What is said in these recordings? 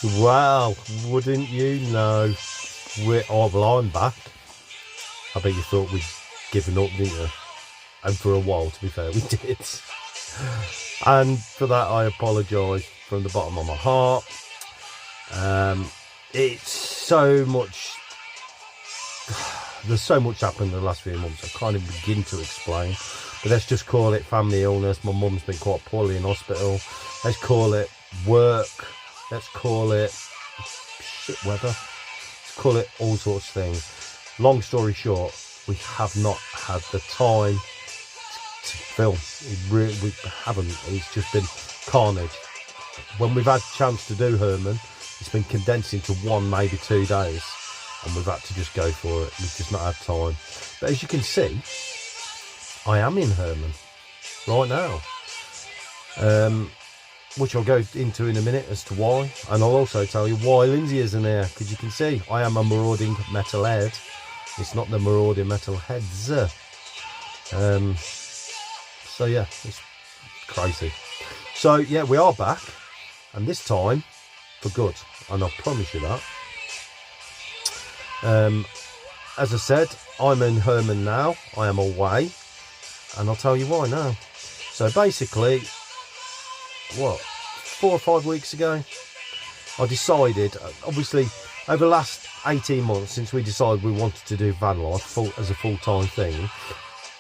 Well, wouldn't you know? Well, I'm back. I bet you thought we'd given up, didn't you? And for a while, to be fair, we did. And for that, I apologise from the bottom of my heart. It's so much. There's so much happened in the last few months. I can't even begin to explain. But let's just call it family illness. My mum's been quite poorly in hospital. Let's call it work. Let's call it shit weather. Let's call it all sorts of things. Long story short, we have not had the time to film. We haven't. It's just been carnage. When we've had a chance to do Herman, it's been condensed into 1, maybe 2 days. And we've had to just go for it. We've just not had time. But as you can see, I am in Herman right now. Which I'll go into in a minute as to why. And I'll also tell you why Lindsay isn't here. Because you can see, I am a marauding metalhead. It's not the marauding metalheads. So yeah, it's crazy. So yeah, we are back. And this time, for good. And I promise you that. As I said, I'm in Herman now. I am away, and I'll tell you why now. So basically, 4 or 5 weeks ago, I decided, obviously over the last 18 months since we decided we wanted to do van life as a full-time thing,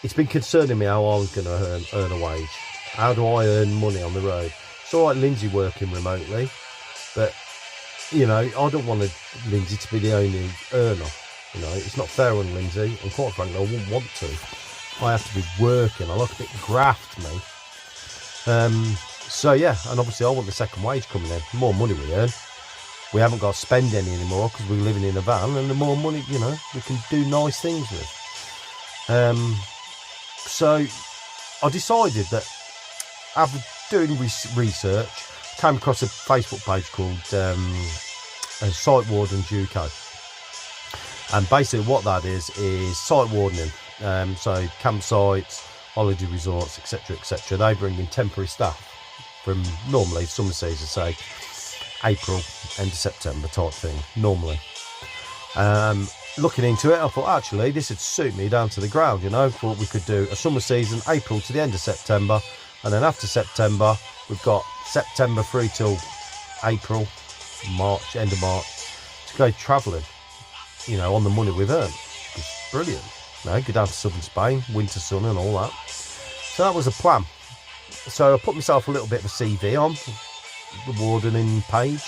it's been concerning me how I was going to earn a wage. How do I earn money on the road? It's all right, Lindsay working remotely, but you know, I don't want Lindsay to be the only earner. You know, it's not fair on Lindsay, and quite frankly, I wouldn't want to. I have to be working. I like a bit of graft, me. So yeah, and obviously I want the second wage coming in. The more money we earn, we haven't got to spend any anymore because we're living in a van, and the more money, you know, we can do nice things with. So I decided that after doing research, came across a Facebook page called Site Wardens UK, and basically what that is site wardening. So campsites, holiday resorts, etc., etc. They bring in temporary staff from normally summer season, say April, end of September type thing. Normally, looking into it, I thought actually this would suit me down to the ground. You know, thought we could do a summer season, April to the end of September, and then after September we've got September through till April, March, end of March, to go travelling, you know, on the money we've earned. It's brilliant. You know, go down to southern Spain, winter sun and all that. So that was the plan. So I put myself a little bit of a CV on the wardening page.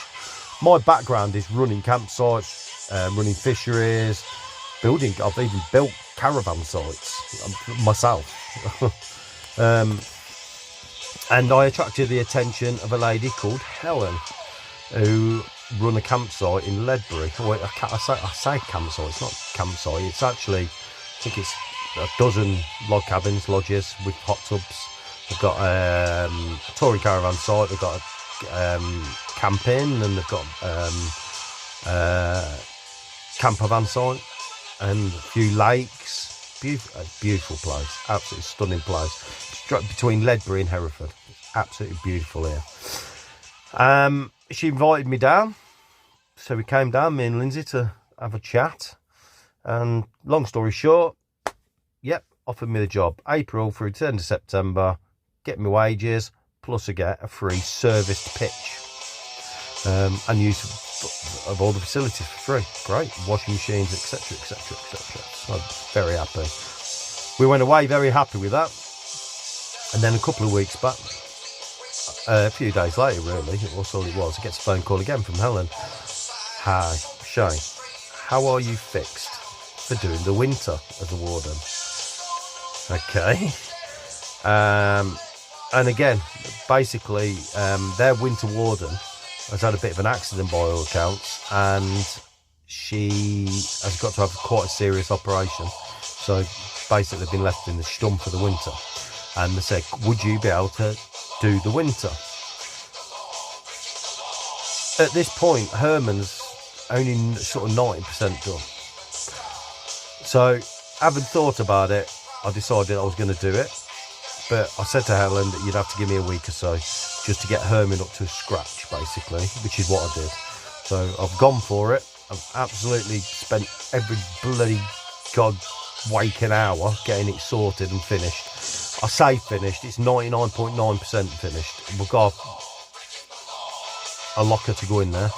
My background is running campsites, running fisheries, building. I've even built caravan sites myself. And I attracted the attention of a lady called Helen, who run a campsite in Ledbury. I say campsite, it's not campsite, it's actually, I think it's a dozen log cabins, lodges with hot tubs. They've got a touring caravan site, they've got a camping, and they've got camper van site, and a few lakes. Beautiful place, absolutely stunning place. Between Ledbury and Hereford, absolutely beautiful here. She invited me down, so we came down, me and Lindsay, to have a chat. And long story short, yep, offered me the job. April through to the end of September, get me wages, plus I get a free serviced pitch, and use of all the facilities for free. Great, washing machines, etc., etc., etc. So I'm very happy. We went away very happy with that. And then a couple of weeks back, a few days later really, that's all it was, I get a phone call again from Helen. Hi, Shane, how are you fixed for doing the winter as a warden? Okay. And again, basically, their winter warden has had a bit of an accident by all accounts, and she has got to have quite a serious operation. So basically been left in the stump for the winter. And they said, would you be able to do the winter? At this point, Herman's only sort of 90% done. So, having thought about it, I decided I was going to do it. But I said to Helen that you'd have to give me a week or so just to get Herman up to scratch, basically, which is what I did. So I've gone for it. I've absolutely spent every bloody god waking hour getting it sorted and finished. I say finished, it's 99.9% finished. We've got a locker to go in there,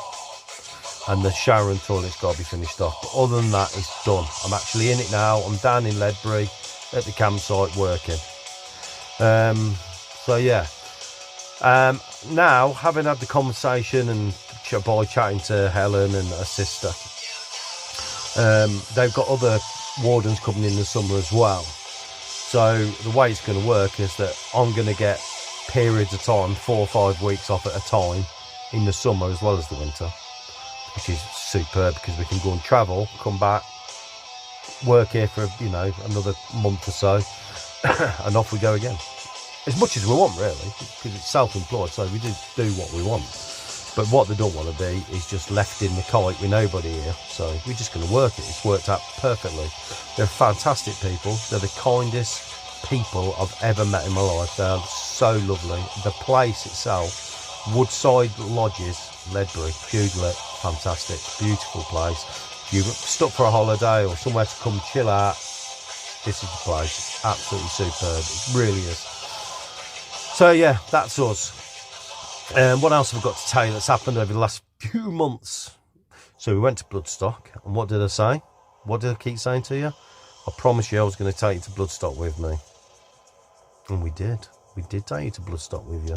and the shower and toilet's got to be finished off. But other than that, it's done. I'm actually in it now. I'm down in Ledbury at the campsite working. So yeah. Now, having had the conversation and by chatting to Helen and her sister, they've got other wardens coming in the summer as well. So the way it's going to work is that I'm going to get periods of time, 4 or 5 weeks off at a time in the summer as well as the winter, which is superb because we can go and travel, come back, work here for, you know, another month or so, and off we go again. As much as we want, really, because it's self-employed, so we do what we want. But what they don't want to be is just left in the kite with nobody here. So we're just going to work it. It's worked out perfectly. They're fantastic people. They're the kindest people I've ever met in my life. They're so lovely. The place itself, Woodside Lodges, Ledbury, Pewdlet, fantastic, beautiful place. If you're stuck for a holiday or somewhere to come chill out, this is the place. Absolutely superb. It really is. So yeah, that's us. What else have I got to tell you that's happened over the last few months? So we went to Bloodstock, and what did I say? What did I keep saying to you? I promised you I was going to take you to Bloodstock with me. And we did. We did take you to Bloodstock with you.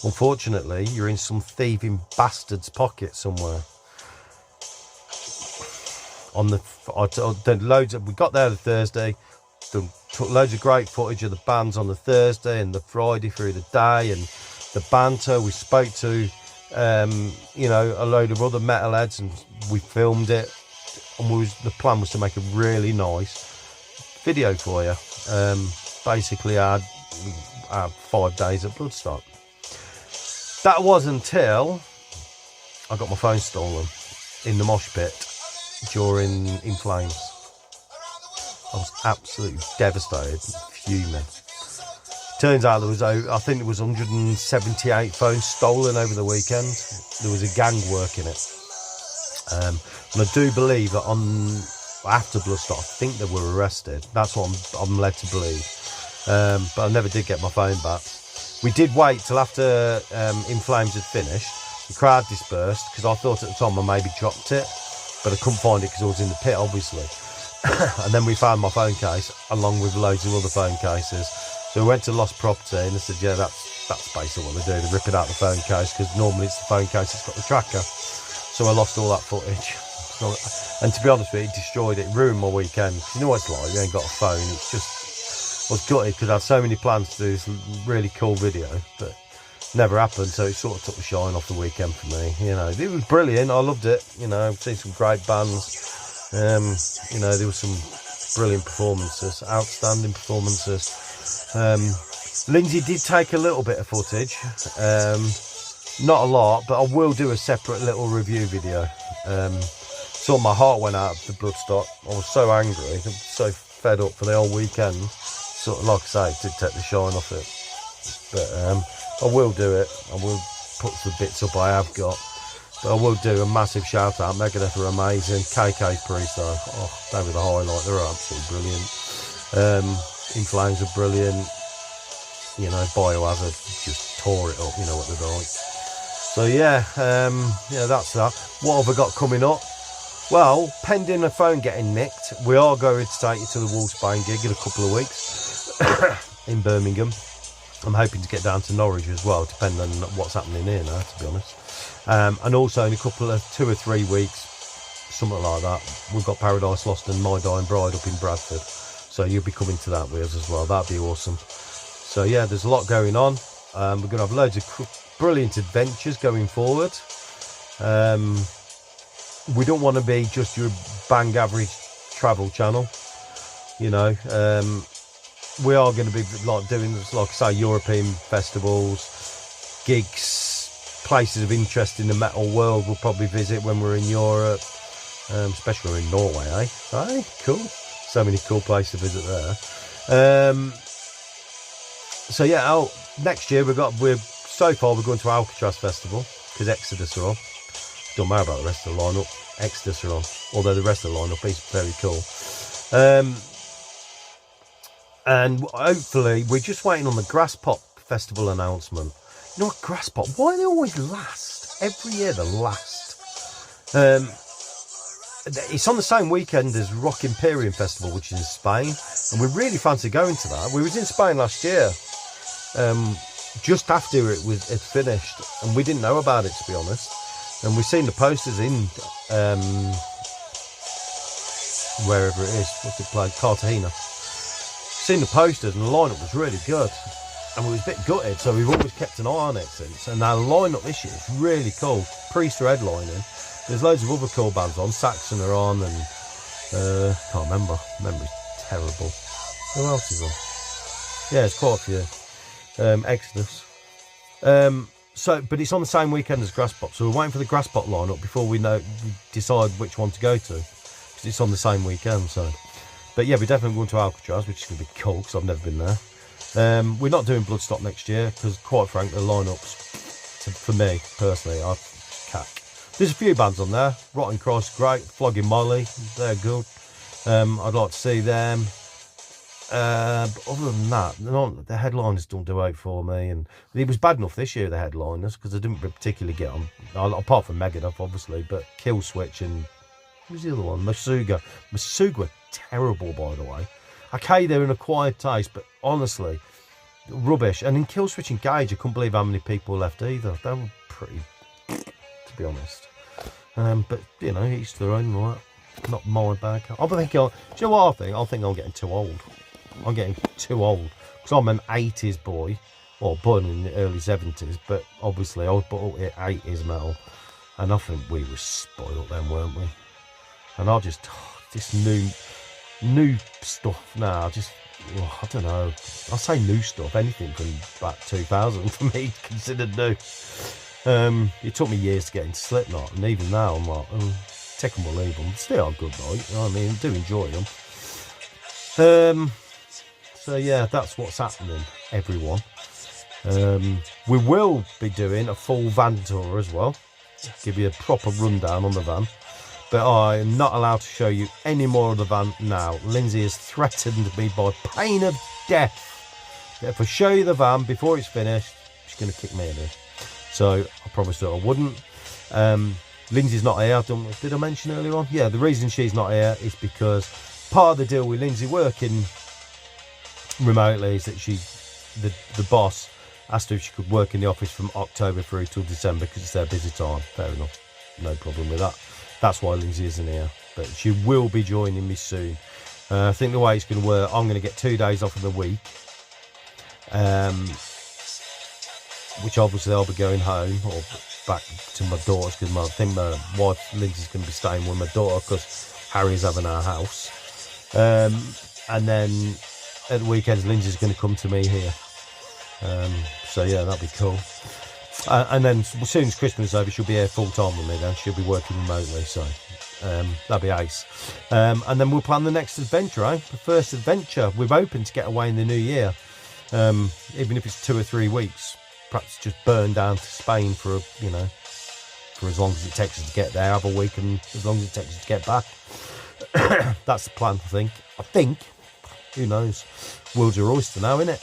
Unfortunately, you're in some thieving bastard's pocket somewhere. We got there the Thursday. Took loads of great footage of the bands on the Thursday and the Friday through the day, and the banter. We spoke to you know, a load of other metalheads, and we filmed it, and the plan was to make a really nice video for you. Basically our 5 days at Bloodstock. That was until I got my phone stolen in the mosh pit during In Flames. I was absolutely devastated, fuming. Turns out there was, I think there was 178 phones stolen over the weekend. There was a gang working it. And I do believe that after Bloodstock, I think they were arrested. That's what I'm led to believe. But I never did get my phone back. We did wait till after In Flames had finished. The crowd dispersed, because I thought at the time I maybe dropped it, but I couldn't find it because I was in the pit, obviously. And then we found my phone case, along with loads of other phone cases. So we went to Lost Property, and they said, yeah, that's basically what they do. They rip it out the phone case, because normally it's the phone case that's got the tracker. So I lost all that footage. And to be honest with you, it destroyed it, ruined my weekend. You know what it's like, you ain't got a phone. It's just, I was gutted because I had so many plans to do this really cool video, but never happened. So it sort of took the shine off the weekend for me. You know, it was brilliant. I loved it. You know, I've seen some great bands. You know, there were some brilliant performances, outstanding performances. Lindsay did take a little bit of footage, not a lot, but I will do a separate little review video. So my heart went out of the Bloodstock. I was so angry, I was so fed up for the whole weekend. Sort of, like I say, it did take the shine off it. But I will do it. I will put the bits up I have got. But I will do a massive shout out. Megadeth are amazing. KK Priest, though, they were the highlight. They were absolutely brilliant. In Flames are brilliant. You know, Biohazard just tore it up. You know what they're like. So yeah, yeah, that's that. What have I got coming up? Well, pending a phone getting nicked, we are going to take you to the Wolfsbane gig in a couple of weeks in Birmingham. I'm hoping to get down to Norwich as well, depending on what's happening here now, to be honest. And also in a couple of 2 or 3 weeks, something like that, we've got Paradise Lost and My Dying Bride up in Bradford. So you'll be coming to that with us as well. That'd be awesome. So yeah, there's a lot going on. We're going to have loads of brilliant adventures going forward. We don't want to be just your bang average travel channel. You know, we are going to be like doing, like I say, European festivals, gigs, places of interest in the metal world we'll probably visit when we're in Europe, especially when we're in Norway, eh? Hey, cool. So many cool places to visit there. So yeah, next year we're going to Alcatraz Festival, because Exodus are off. Don't matter about the rest of the lineup. Exodus are on, although the rest of the lineup is very cool. And hopefully, we're just waiting on the Grasspot Festival announcement. You know what, Grasspot? Why do they always last? Every year they last. It's on the same weekend as Rock Imperium Festival, which is in Spain, and we really fancy going to that. We was in Spain last year, just after it finished, and we didn't know about it, to be honest. And we've seen the posters in wherever it is, what's it played, Cartagena. Seen the posters, and the lineup was really good, and we was a bit gutted, so we've always kept an eye on it since. And our lineup this year is really cool. Priest are headlining. There's loads of other cool bands on. Saxon are on, and can't remember. Memory's terrible. Who else is on? Yeah, there's quite a few. Exodus. But it's on the same weekend as Grasspot, so we're waiting for the Grasspot lineup before we decide which one to go to, because it's on the same weekend. So, but yeah, we're definitely going to Alcatraz, which is going to be cool because I've never been there. We're not doing Bloodstock next year because, quite frankly, the lineups, for me personally, are cack. There's a few bands on there. Rotten Cross, great. Flogging Molly, they're good. I'd like to see them. But other than that, the headliners don't do out for me. And it was bad enough this year, the headliners, because I didn't particularly get on, apart from Megadeth, obviously, but Killswitch and who's the other one? Masuga. Masuga, terrible, by the way. Okay, they're an acquired taste, but honestly, rubbish. And in Killswitch and Gage, I couldn't believe how many people left either. They were pretty, to be honest. But, you know, each to their own, right? Not my bag. I think, do you know what I think? I think I'm getting too old. I'm getting too old. Because I'm an 80s boy. Well, born in the early 70s, but obviously I was bought at 80s metal. And I think we were spoiled then, weren't we? And I just, this new stuff now, I don't know. I say new stuff, anything from about 2000 for me considered new. It took me years to get into Slipknot, and even now I'm like, take them or leave them. Still a good night, you know what I mean? I do enjoy them. So yeah, that's what's happening, everyone. We will be doing a full van tour as well. Give you a proper rundown on the van. But I am not allowed to show you any more of the van now. Lindsay has threatened me by pain of death that if I show you the van before it's finished, she's going to kick me in it. So I promised her I wouldn't. Lindsay's not here. Did I mention earlier on? Yeah, the reason she's not here is because part of the deal with Lindsay working remotely is that the boss asked her if she could work in the office from October through till December because it's their busy time. Fair enough. No problem with that. That's why Lindsay isn't here. But she will be joining me soon. I think the way it's going to work, I'm going to get 2 days off of the week. Which obviously I'll be going home or back to my daughter's because I think my wife Lindsay's going to be staying with my daughter because Harry's having our house. And then at the weekends Lindsay's going to come to me here. So yeah, that'll be cool. And then as soon as Christmas is over, she'll be here full time with me then. She'll be working remotely, so that'll be ace. And then we'll plan the next adventure, eh? The first adventure. We're hoping to get away in the new year. Even if it's 2 or 3 weeks. Perhaps just burn down to Spain for as long as it takes us to get there, have a week, and as long as it takes us to get back. That's the plan, I think. Who knows? World's your oyster now, innit?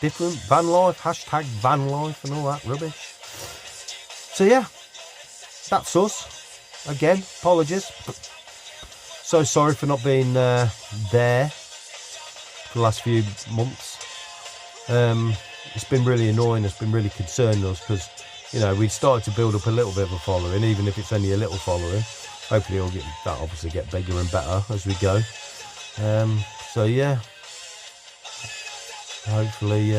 Different van life, hashtag van life and all that rubbish. So yeah, that's us. Again, apologies. So sorry for not being there for the last few months. It's been really annoying. It's been really concerning us because, you know, we'd started to build up a little bit of a following, even if it's only a little following. Hopefully it'll obviously get bigger and better as we go. So yeah, hopefully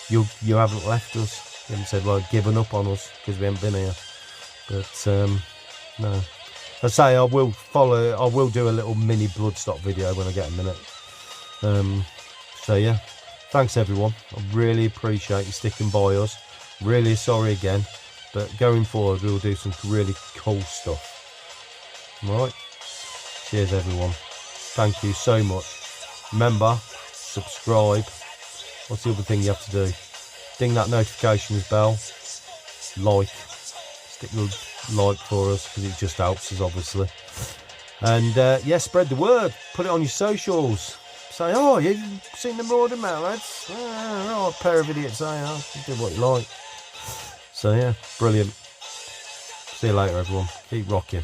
you haven't left us. You haven't said, well, given up on us because we haven't been here. But no, I say I will do a little mini Bloodstock video when I get a minute. So yeah, thanks everyone. I really appreciate you sticking by us. Really sorry again, but going forward we'll do some really cool stuff. Alright, cheers everyone. Thank you so much. Remember, subscribe. What's the other thing you have to do? Ding that notifications bell. Like. Stick your like for us, because it just helps us, obviously. And yeah, spread the word. Put it on your socials. Say, oh, you've seen the Marauding Metal Lads? Oh, a pair of idiots. Do what you like. So yeah, brilliant. See you later, everyone. Keep rocking.